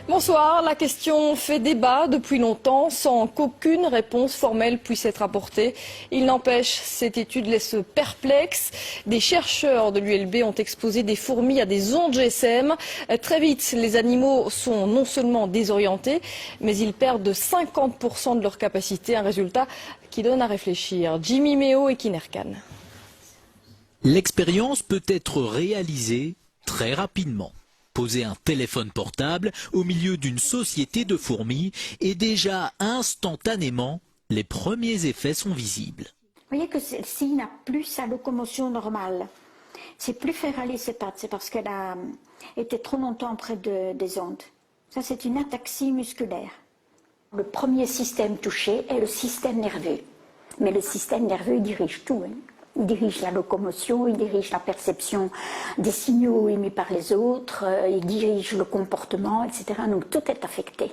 Bonsoir, la question fait débat depuis longtemps sans qu'aucune réponse formelle puisse être apportée. Il n'empêche, cette étude laisse perplexe. Des chercheurs de l'ULB ont exposé des fourmis à des ondes GSM. Très vite, les animaux sont non seulement désorientés, mais ils perdent de 50% de leur capacité, un résultat qui donne à réfléchir. Jimmy Méo et Kinerkan. L'expérience peut être réalisée très rapidement. Poser un téléphone portable au milieu d'une société de fourmis et déjà instantanément, les premiers effets sont visibles. Vous voyez que celle-ci n'a plus sa locomotion normale. C'est plus faire aller ses pattes, c'est parce qu'elle a été trop longtemps près des ondes. Ça, c'est une ataxie musculaire. Le premier système touché est le système nerveux. Mais le système nerveux dirige tout. Il dirige la locomotion, il dirige la perception des signaux émis par les autres, il dirige le comportement, etc. Donc tout est affecté.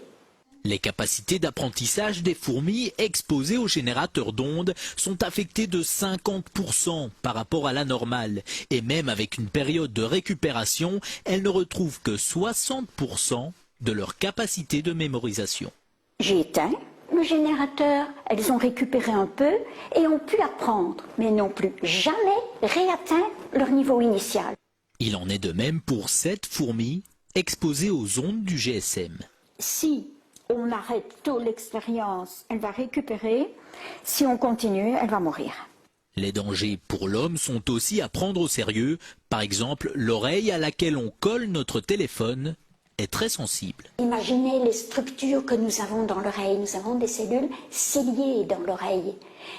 Les capacités d'apprentissage des fourmis exposées aux générateurs d'ondes sont affectées de 50% par rapport à la normale. Et même avec une période de récupération, elles ne retrouvent que 60% de leur capacité de mémorisation. J'ai éteint le générateur, elles ont récupéré un peu et ont pu apprendre, mais n'ont plus jamais réatteint leur niveau initial. Il en est de même pour cette fourmi exposée aux ondes du GSM. Si on arrête tôt l'expérience, elle va récupérer. Si on continue, elle va mourir. Les dangers pour l'homme sont aussi à prendre au sérieux. Par exemple, l'oreille à laquelle on colle notre téléphone est très sensible. Imaginez les structures que nous avons dans l'oreille. Nous avons des cellules ciliées dans l'oreille.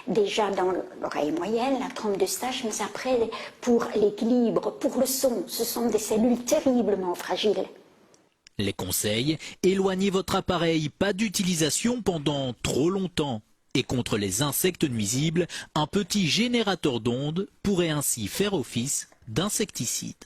Déjà dans l'oreille moyenne, la trompe d'Eustache, mais après, pour l'équilibre, pour le son, ce sont des cellules terriblement fragiles. Les conseils, éloignez votre appareil, pas d'utilisation pendant trop longtemps. Et contre les insectes nuisibles, un petit générateur d'ondes pourrait ainsi faire office d'insecticide.